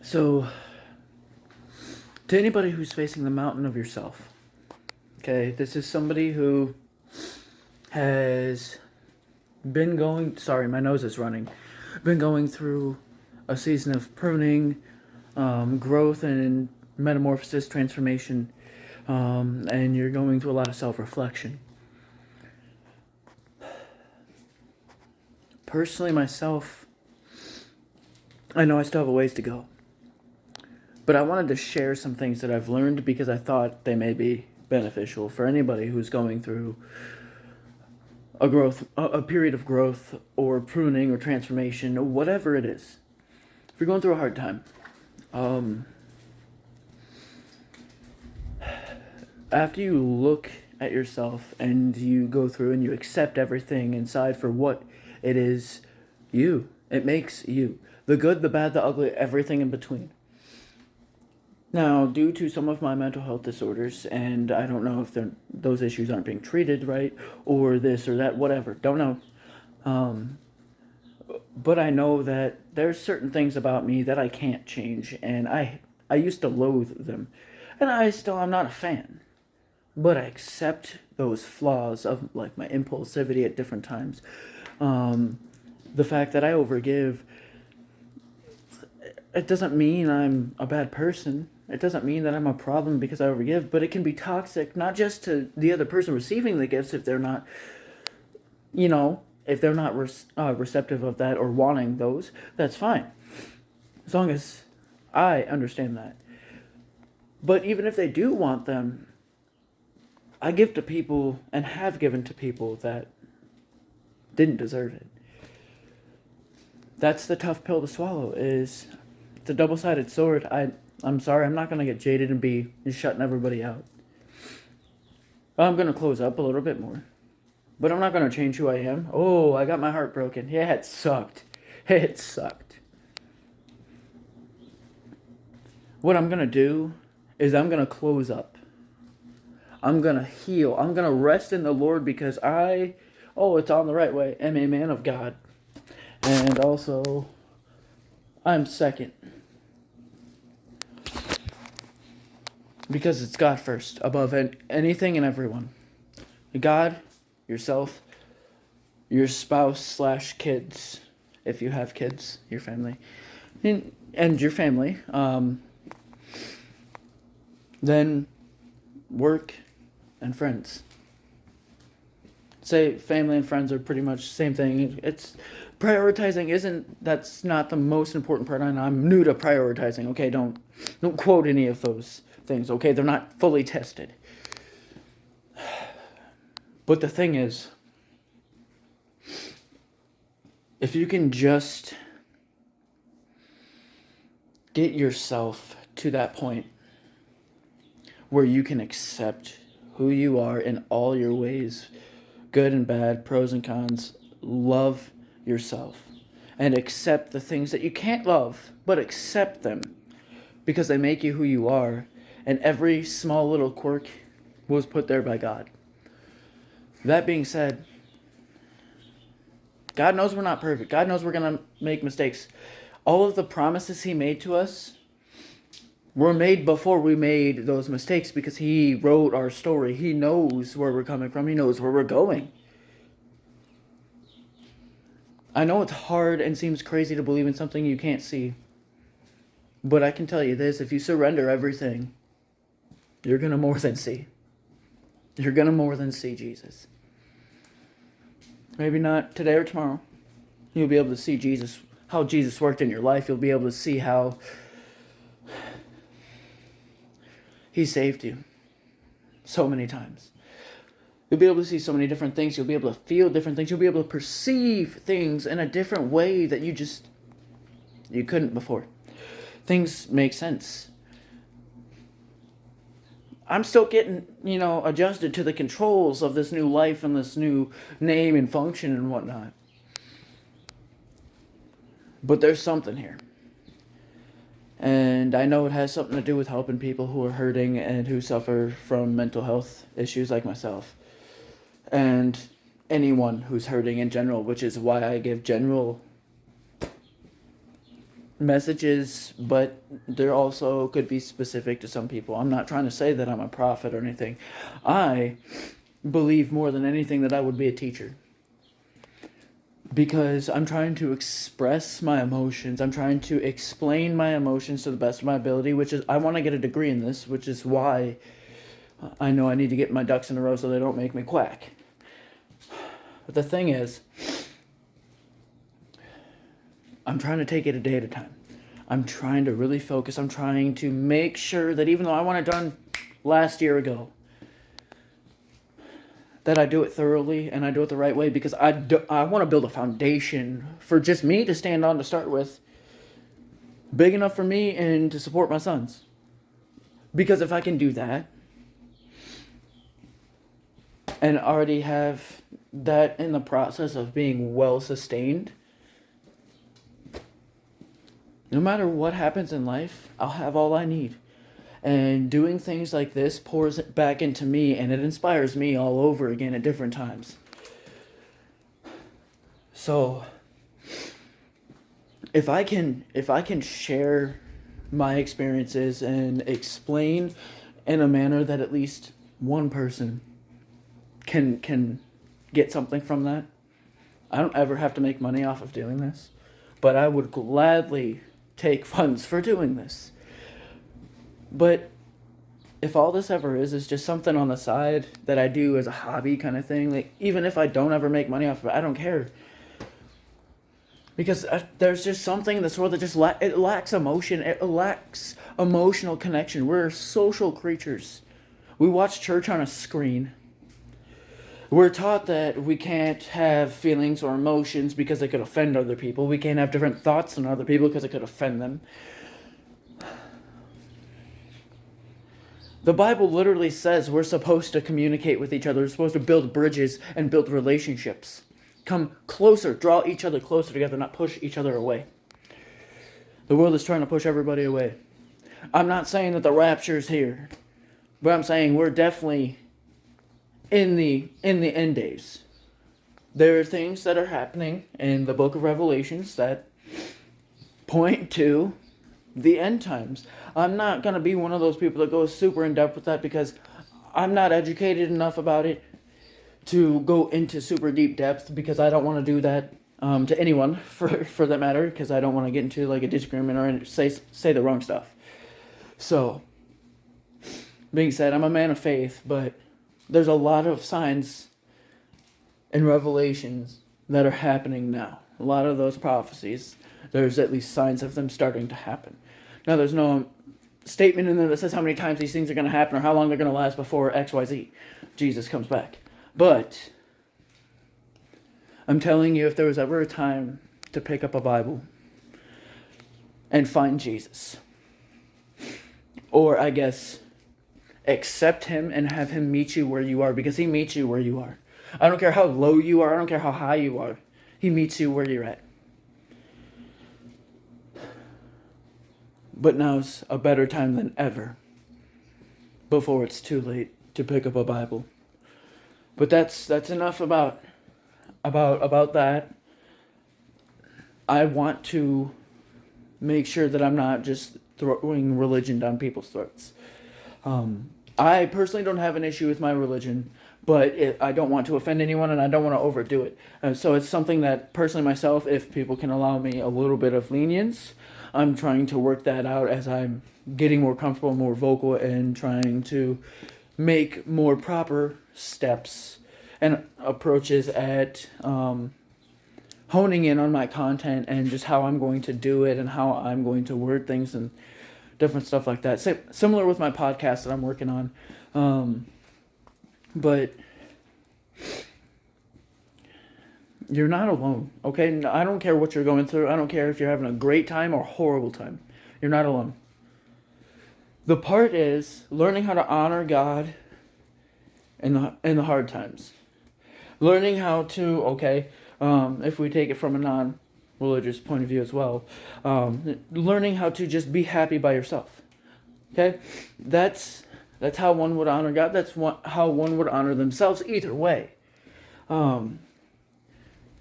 So, to anybody who's facing the mountain of yourself, okay, this is somebody who has been going, sorry, my nose is running, been going through a season of pruning, growth, and metamorphosis, transformation, and you're going through a lot of self-reflection. Personally, myself, I know I still have a ways to go. But I wanted to share some things that I've learned because I thought they may be beneficial for anybody who's going through a period of growth or pruning or transformation or whatever it is. If you're going through a hard time, after you look at yourself and you go through and you accept everything inside for what it is, it makes you. The good, the bad, the ugly, everything in between. Now, due to some of my mental health disorders, and I don't know if those issues aren't being treated right, or this or that, whatever, don't know. But I know that there's certain things about me that I can't change, and I used to loathe them. And I'm not a fan. But I accept those flaws of, like, my impulsivity at different times. The fact that I overgive, it doesn't mean I'm a bad person. It doesn't mean that I'm a problem because I overgive, but it can be toxic, not just to the other person receiving the gifts if they're not, if they're not receptive of that or wanting those, that's fine. As long as I understand that. But even if they do want them, I give to people and have given to people that didn't deserve it. That's the tough pill to swallow. It's a double-sided sword. I'm sorry, I'm not going to get jaded and be shutting everybody out. I'm going to close up a little bit more. But I'm not going to change who I am. Oh, I got my heart broken. Yeah, it sucked. It sucked. What I'm going to do is I'm going to close up. I'm going to heal. I'm going to rest in the Lord because it's on the right way, am a man of God. And also, I'm second. Because it's God first, above anything and everyone. God, yourself, your spouse / kids, if you have kids, your family, and your family. Then work and friends. Say family and friends are pretty much the same thing. It's prioritizing that's not the most important part, and I'm new to prioritizing. Okay, don't quote any of those things. Okay, they're not fully tested. But the thing is, if you can just get yourself to that point where you can accept who you are in all your ways, good and bad, pros and cons, love yourself, and accept the things that you can't love, but accept them because they make you who you are, and every small little quirk was put there by God. That being said, God knows we're not perfect. God knows we're going to make mistakes. All of the promises He made to us were made before we made those mistakes because He wrote our story. He knows where we're coming from. He knows where we're going. I know it's hard and seems crazy to believe in something you can't see. But I can tell you this, if you surrender everything, you're going to more than see. You're going to more than see Jesus. Maybe not today or tomorrow. You'll be able to see Jesus, how Jesus worked in your life. You'll be able to see how He saved you so many times. You'll be able to see so many different things. You'll be able to feel different things. You'll be able to perceive things in a different way that you couldn't before. Things make sense. I'm still getting, adjusted to the controls of this new life and this new name and function and whatnot. But there's something here. And I know it has something to do with helping people who are hurting and who suffer from mental health issues like myself. And anyone who's hurting in general, which is why I give general messages, but there also could be specific to some people. I'm not trying to say that I'm a prophet or anything. I believe more than anything that I would be a teacher, because I'm trying to express my emotions. I'm trying to explain my emotions to the best of my ability, which is, I want to get a degree in this, which is why I know I need to get my ducks in a row so they don't make me quack. But the thing is, I'm trying to take it a day at a time. I'm trying to really focus. I'm trying to make sure that even though I want it done last year ago, that I do it thoroughly and I do it the right way, because I want to build a foundation for just me to stand on to start with, big enough for me and to support my sons. Because if I can do that and already have that in the process of being well sustained, no matter what happens in life, I'll have all I need. And doing things like this pours it back into me, and it inspires me all over again at different times. So if I can share my experiences and explain in a manner that at least one person can get something from that, I don't ever have to make money off of doing this, but I would gladly take funds for doing this. But if all this ever is just something on the side that I do as a hobby kind of thing, like, even if I don't ever make money off of it, I don't care. Because there's just something in this world that just it lacks emotion. It lacks emotional connection. We're social creatures. We watch church on a screen. We're taught that we can't have feelings or emotions because they could offend other people. We can't have different thoughts than other people because it could offend them. The Bible literally says we're supposed to communicate with each other. We're supposed to build bridges and build relationships. Come closer, draw each other closer together, not push each other away. The world is trying to push everybody away. I'm not saying that the rapture's here, but I'm saying we're definitely in the end days. There are things that are happening in the book of Revelations that point to the end times. I'm not going to be one of those people that goes super in depth with that, because I'm not educated enough about it to go into super deep depth, because I don't want to do that to anyone for that matter, because I don't want to get into like a disagreement or say the wrong stuff. So, being said, I'm a man of faith, but there's a lot of signs and revelations that are happening now. A lot of those prophecies, there's at least signs of them starting to happen. Now, there's no statement in there that says how many times these things are going to happen or how long they're going to last before XYZ, Jesus comes back. But I'm telling you, if there was ever a time to pick up a Bible and find Jesus, or I guess accept him and have him meet you where you are, because he meets you where you are. I don't care how low you are. I don't care how high you are. He meets you where you're at. But now's a better time than ever before it's too late to pick up a Bible. But that's enough about that. I want to make sure that I'm not just throwing religion down people's throats. I personally don't have an issue with my religion, but I don't want to offend anyone and I don't want to overdo it. So it's something that personally myself, if people can allow me a little bit of lenience, I'm trying to work that out as I'm getting more comfortable, more vocal, and trying to make more proper steps and approaches at honing in on my content and just how I'm going to do it and how I'm going to word things and different stuff like that. Similar with my podcast that I'm working on. But you're not alone, okay? I don't care what you're going through. I don't care if you're having a great time or a horrible time. You're not alone. The part is learning how to honor God in the hard times. Learning how to, if we take it from a non-religious point of view as well, learning how to just be happy by yourself. Okay? That's how one would honor God. That's how one would honor themselves either way.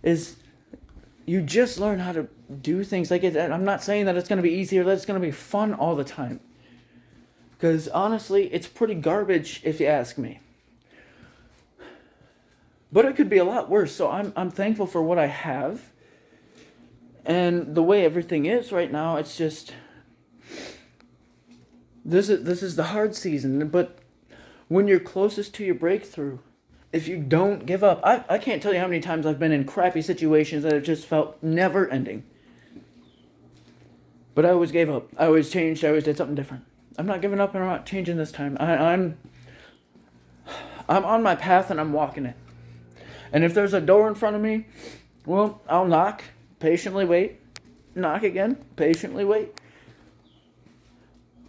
Is you just learn how to do things like it. I'm not saying that it's going to be easy or that it's going to be fun all the time. Because honestly, it's pretty garbage if you ask me. But it could be a lot worse. So I'm thankful for what I have. And the way everything is right now, it's just this is the hard season. But when you're closest to your breakthrough, if you don't give up, I can't tell you how many times I've been in crappy situations that have just felt never ending. But I always gave up. I always changed. I always did something different. I'm not giving up and I'm not changing this time. I'm on my path and I'm walking it. And if there's a door in front of me, well, I'll knock, patiently wait, knock again, patiently wait.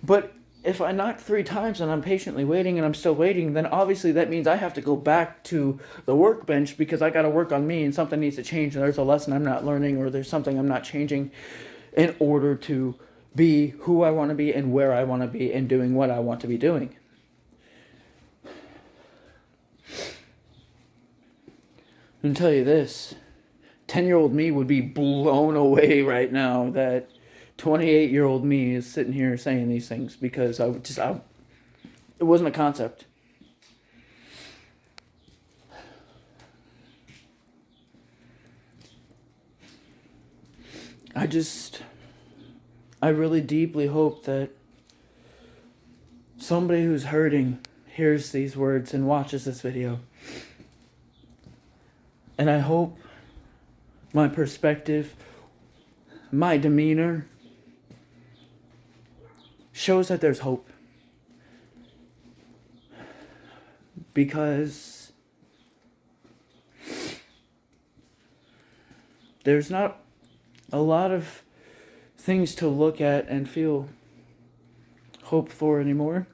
But if I knock 3 times and I'm patiently waiting and I'm still waiting, then obviously that means I have to go back to the workbench because I got to work on me and something needs to change. And there's a lesson I'm not learning or there's something I'm not changing in order to be who I want to be and where I want to be and doing what I want to be doing. I'll tell you this, 10-year-old me would be blown away right now that 28-year-old me is sitting here saying these things because it wasn't a concept. I really deeply hope that somebody who's hurting hears these words and watches this video. And I hope my perspective, my demeanor shows that there's hope. Because there's not a lot of things to look at and feel hope for anymore,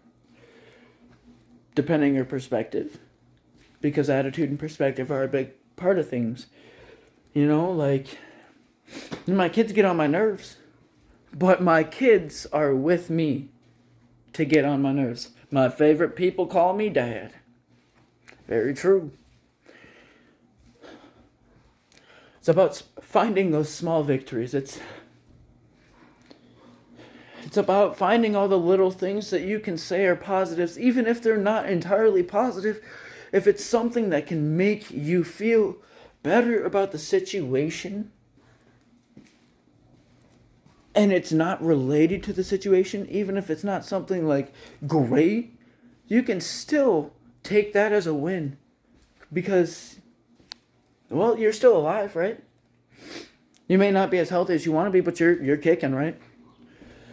depending on your perspective. Because attitude and perspective are a big part of things. You know, like, my kids get on my nerves, but my kids are with me to get on my nerves. My favorite people call me dad. Very true. It's about finding those small victories. It's about finding all the little things that you can say are positives, even if they're not entirely positive. If it's something that can make you feel better about the situation, and it's not related to the situation, even if it's not something like great, you can still take that as a win. Because, well, you're still alive, right? You may not be as healthy as you want to be, but you're kicking, right?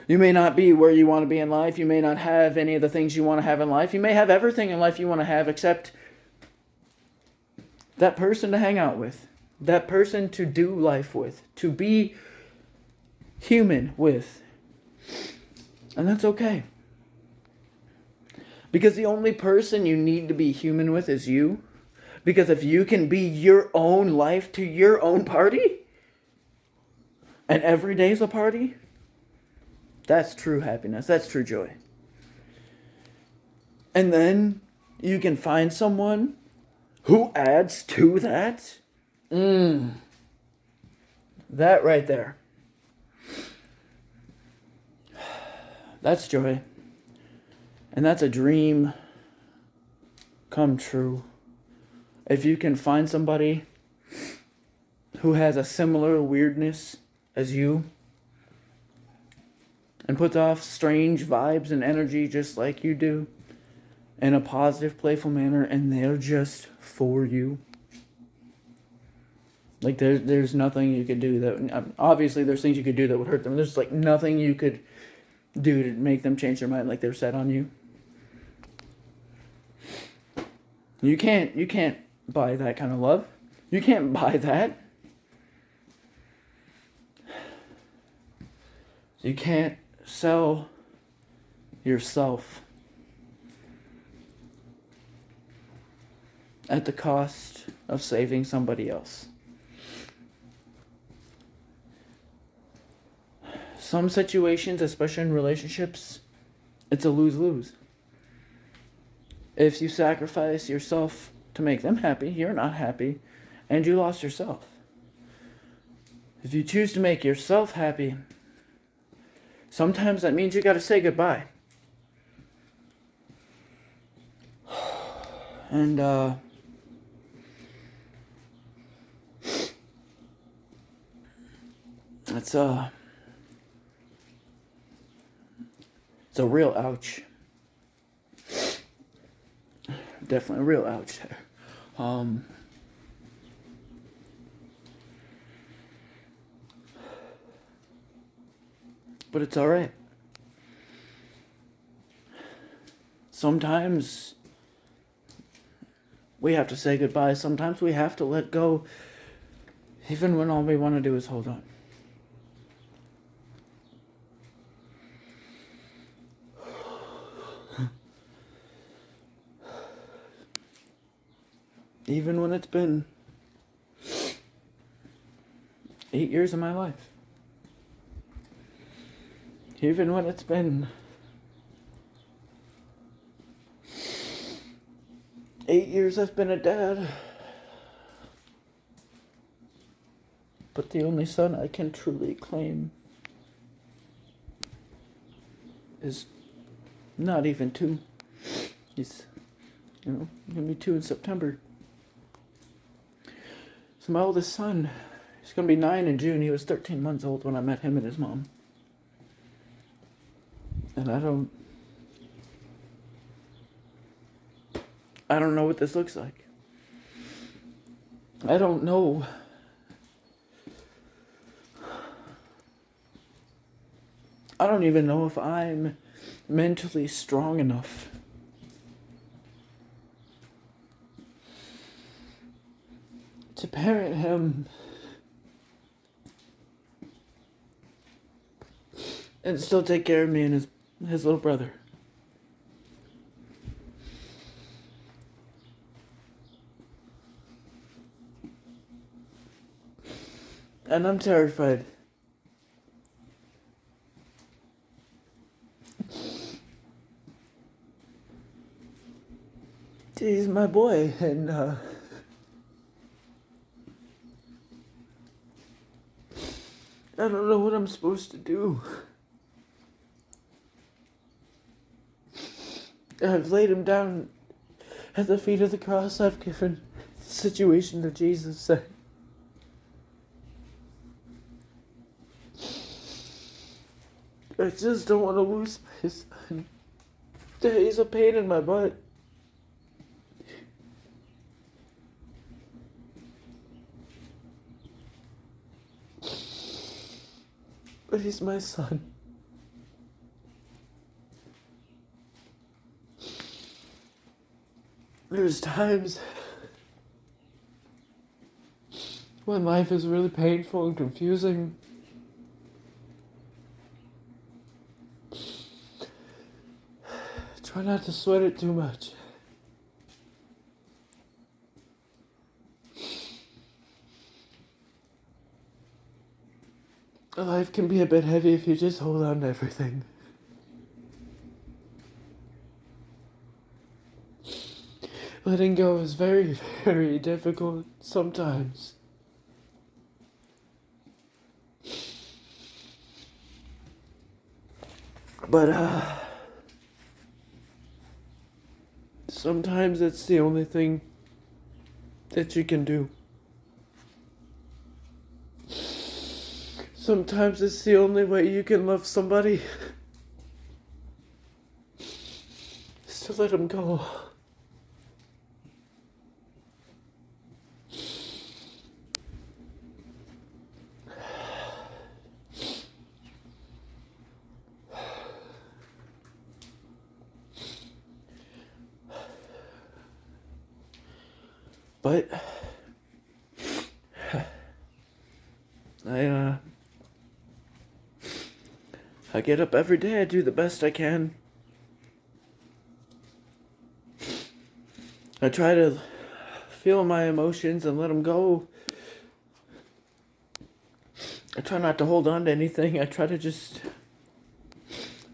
You may not be where you want to be in life. You may not have any of the things you want to have in life. You may have everything in life you want to have except that person to hang out with, that person to do life with, to be human with. And that's okay. Because the only person you need to be human with is you. Because if you can be your own life to your own party, and every day's a party, that's true happiness. That's true joy. And then you can find someone who adds to that. That right there. That's joy. And that's a dream come true. If you can find somebody who has a similar weirdness as you and puts off strange vibes and energy just like you do in a positive, playful manner, and they're just for you. Like, there's nothing you could do that... Obviously, there's things you could do that would hurt them. There's, like, nothing you could do to make them change their mind like they're set on you. You can't buy that kind of love. You can't buy that. You can't sell yourself at the cost of saving somebody else. Some situations, especially in relationships, it's a lose-lose. If you sacrifice yourself to make them happy, you're not happy, and you lost yourself. If you choose to make yourself happy, sometimes that means you gotta say goodbye. And, it's a real ouch. Definitely a real ouch there. But it's alright. Sometimes we have to say goodbye. Sometimes we have to let go, even when all we want to do is hold on. Even when it's been 8 years of my life. Even when it's been 8 years I've been a dad. But the only son I can truly claim is not even 2. He's, gonna be 2 in September. So my oldest son, he's gonna be 9 in June. He was 13 months old when I met him and his mom. And I don't know what this looks like. I don't know. I don't even know if I'm mentally strong enough to parent him and still take care of me and his little brother. And I'm terrified. He's my boy, and I don't know what I'm supposed to do. I've laid him down at the feet of the cross. I've given the situation to Jesus. I just don't want to lose my son. He's a pain in my butt. But he's my son. There's times when life is really painful and confusing. Try not to sweat it too much. Life can be a bit heavy if you just hold on to everything. Letting go is very, very difficult sometimes. But, sometimes it's the only thing that you can do. Sometimes it's the only way you can love somebody. Is to let them go. But I get up every day, I do the best I can. I try to feel my emotions and let them go. I try not to hold on to anything. I try to just,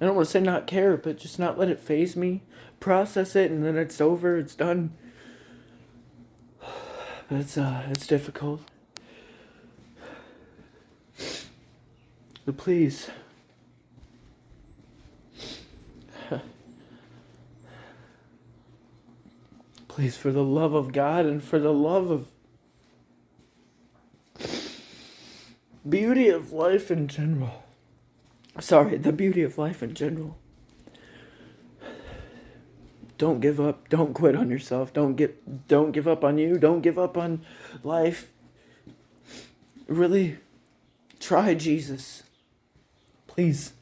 I don't want to say not care, but just not let it faze me. Process it, and then it's over, it's done. It's difficult. Please. Please, for the love of God and for the love of beauty of life in general. Sorry, the beauty of life in general. Don't give up. Don't quit on yourself. Don't give up on you. Don't give up on life. Really try Jesus. Please.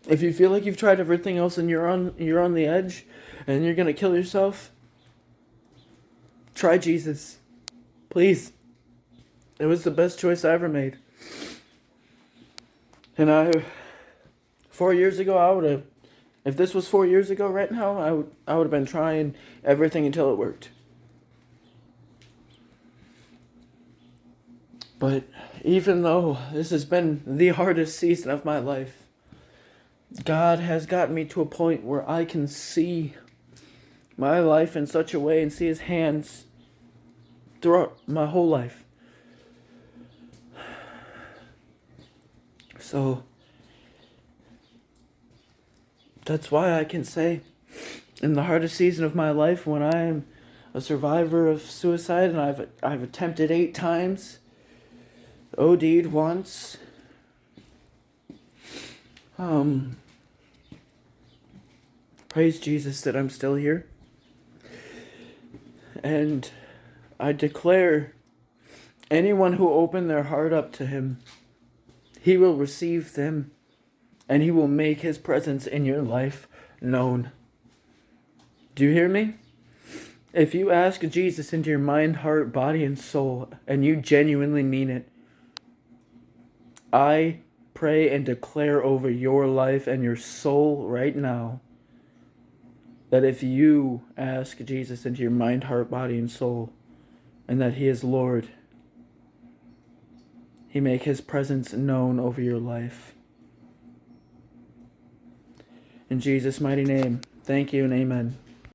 If you feel like you've tried everything else and you're on the edge and you're going to kill yourself, try Jesus. Please. It was the best choice I ever made. And 4 years ago, if this was 4 years ago right now, I would have been trying everything until it worked. But even though this has been the hardest season of my life, God has gotten me to a point where I can see my life in such a way and see His hands throughout my whole life. So that's why I can say, in the hardest season of my life, when I'm a survivor of suicide and I've attempted 8 times, OD'd once, praise Jesus that I'm still here. And I declare, anyone who opened their heart up to Him, He will receive them, and He will make His presence in your life known. Do you hear me? If you ask Jesus into your mind, heart, body, and soul, and you genuinely mean it, I pray and declare over your life and your soul right now that if you ask Jesus into your mind, heart, body, and soul, and that He is Lord, He make His presence known over your life. In Jesus' mighty name, thank you and amen.